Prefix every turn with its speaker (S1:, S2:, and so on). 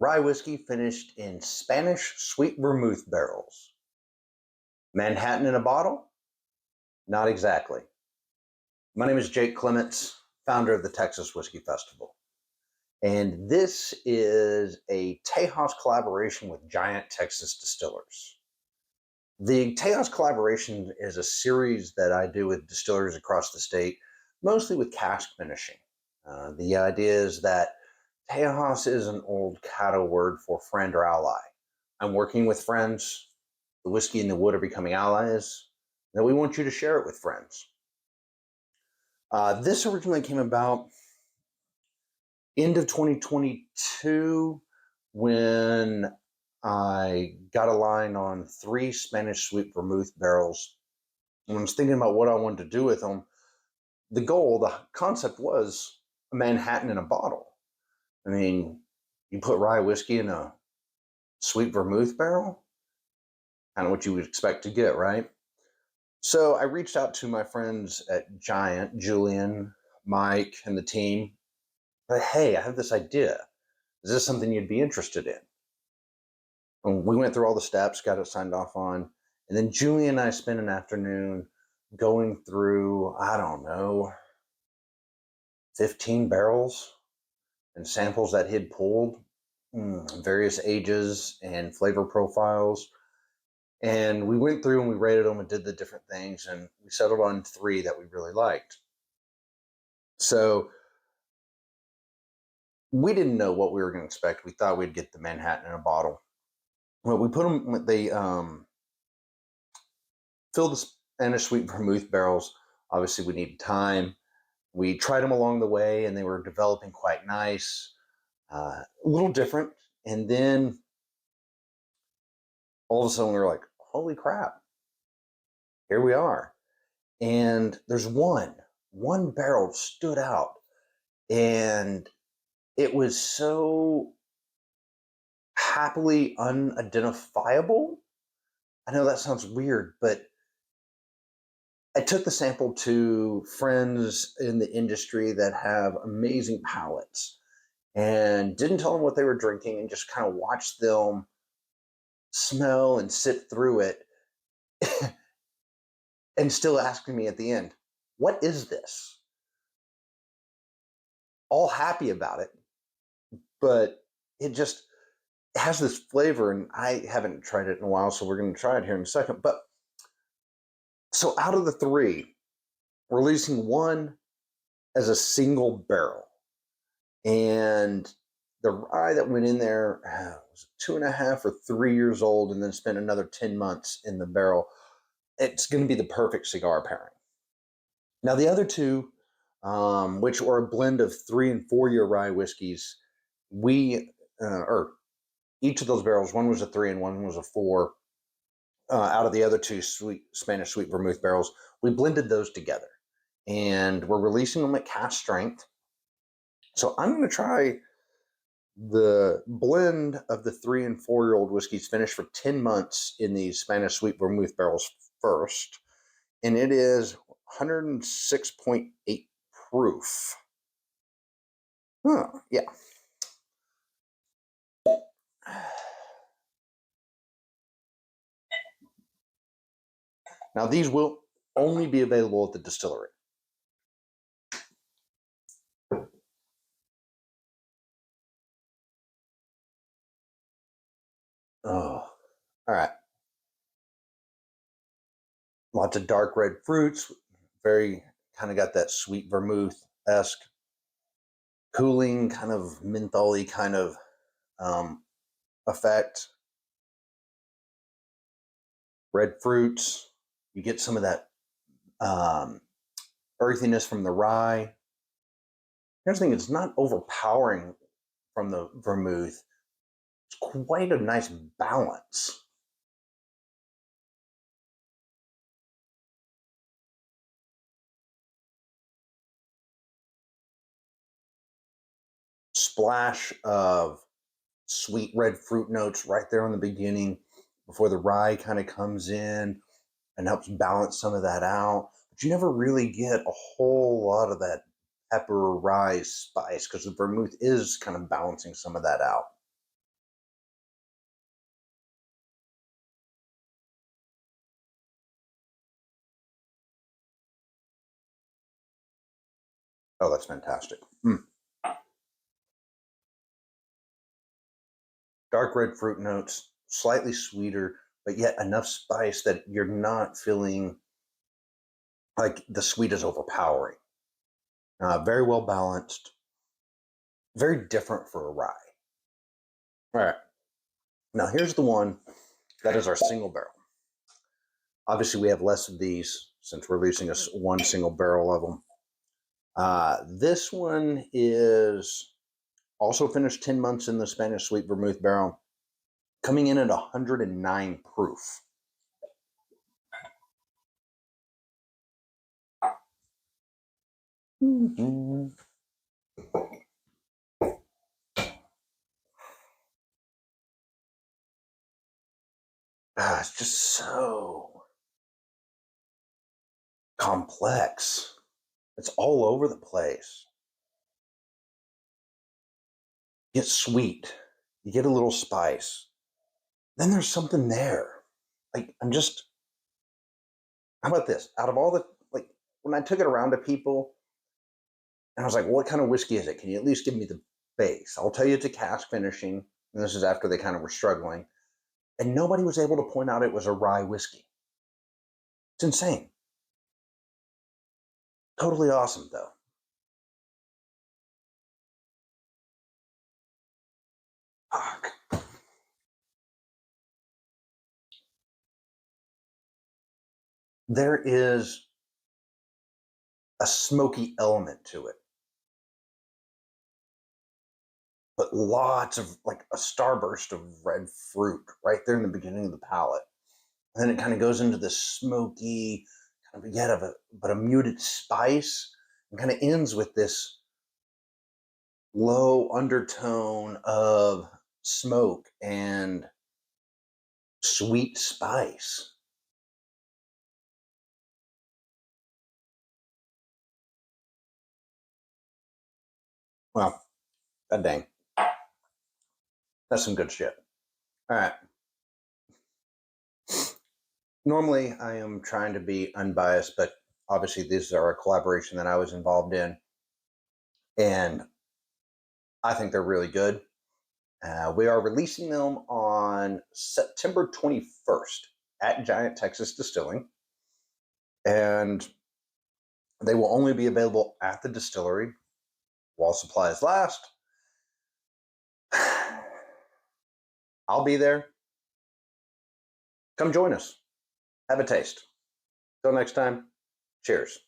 S1: Rye whiskey finished in Spanish sweet vermouth barrels. Manhattan in a bottle? Not exactly. My name is Jake Clements, founder of the Texas Whiskey Festival. And this is a Tejas collaboration with Giant Texas Distillers. The Tejas collaboration is a series that I do with distilleries across the state, mostly with cask finishing. The idea is that Tejas is an old Caddo word for friend or ally. I'm working with friends. The whiskey and the wood are becoming allies. Then we want you to share it with friends. This originally came about end of 2022 when I got a line on 3 Spanish sweet vermouth barrels. And I was thinking about what I wanted to do with them. The concept was a Manhattan in a bottle. I mean, you put rye whiskey in a sweet vermouth barrel, kind of what you would expect to get, right? So I reached out to my friends at Giant, Julian, Mike, and the team. But hey, I have this idea. Is this something you'd be interested in? And we went through all the steps, got it signed off on. And then Julian and I spent an afternoon going through, I don't know, 15 barrels and samples that he'd pulled, various ages and flavor profiles. And we went through and we rated them and did the different things, and we settled on 3 that we really liked. So we didn't know what we were going to expect. We thought we'd get the Manhattan in a bottle. Well, we put them, they filled the Spanish sweet vermouth barrels. Obviously, we needed time. We tried them along the way, and they were developing quite nice, a little different. And then all of a sudden, we were like, holy crap, here we are. And there's one barrel stood out, and it was so happily unidentifiable. I know that sounds weird, but I took the sample to friends in the industry that have amazing palates and didn't tell them what they were drinking and just kind of watched them smell and sit through it and still asking me at the end, what is this? All happy about it, but it has this flavor, and I haven't tried it in a while, so we're going to try it here in a second. But so out of the 3, we're releasing one as a single barrel. And the rye that went in there was 2.5 or 3 years old, and then spent another 10 months in the barrel. It's going to be the perfect cigar pairing. Now, the other 2, which are a blend of 3 and 4 year rye whiskeys, or each of those barrels, one was a 3 and one was a 4. Out of the other 2 Spanish sweet vermouth barrels, we blended those together, and we're releasing them at cask strength. So I'm going to try the blend of the 3 and 4 year old whiskeys finished for 10 months in these Spanish sweet vermouth barrels first, and it is 106.8 proof. Yeah. Now, these will only be available at the distillery. Oh, all right. Lots of dark red fruits, very kind of got that sweet vermouth-esque, cooling, kind of mentholy kind of effect. Red fruits, you get some of that earthiness from the rye. Here's the thing, it's not overpowering from the vermouth. It's quite a nice balance. Splash of sweet red fruit notes right there in the beginning before the rye kind of comes in and helps balance some of that out. But you never really get a whole lot of that pepper rye spice because the vermouth is kind of balancing some of that out. Oh, that's fantastic. Dark red fruit notes, slightly sweeter, but yet enough spice that you're not feeling like the sweet is overpowering. Very well balanced, very different for a rye. All right. Now here's the one that is our single barrel. Obviously, we have less of these since we're releasing one single barrel of them. This one is also finished 10 months in the Spanish Sweet Vermouth barrel, coming in at 109 proof. Mm-hmm. It's just so complex. It's all over the place. You get sweet, you get a little spice. Then there's something there. Like, how about this? Out of all the, like, when I took it around to people, and I was like, what kind of whiskey is it? Can you at least give me the base? I'll tell you it's a cask finishing. And this is after they kind of were struggling. And nobody was able to point out it was a rye whiskey. It's insane. Totally awesome, though. Fuck. There is a smoky element to it, but lots of, like, a starburst of red fruit right there in the beginning of the palate. And then it kind of goes into this smoky, kind of, yet of but a muted spice, and kind of ends with this low undertone of smoke and sweet spice. Well, god dang. That's some good shit. All right. Normally, I am trying to be unbiased, but obviously, these are a collaboration that I was involved in, and I think they're really good. We are releasing them on September 21st at Giant Texas Distilling, and they will only be available at the distillery while supplies last. I'll be there. Come join us. Have a taste. Till next time, cheers.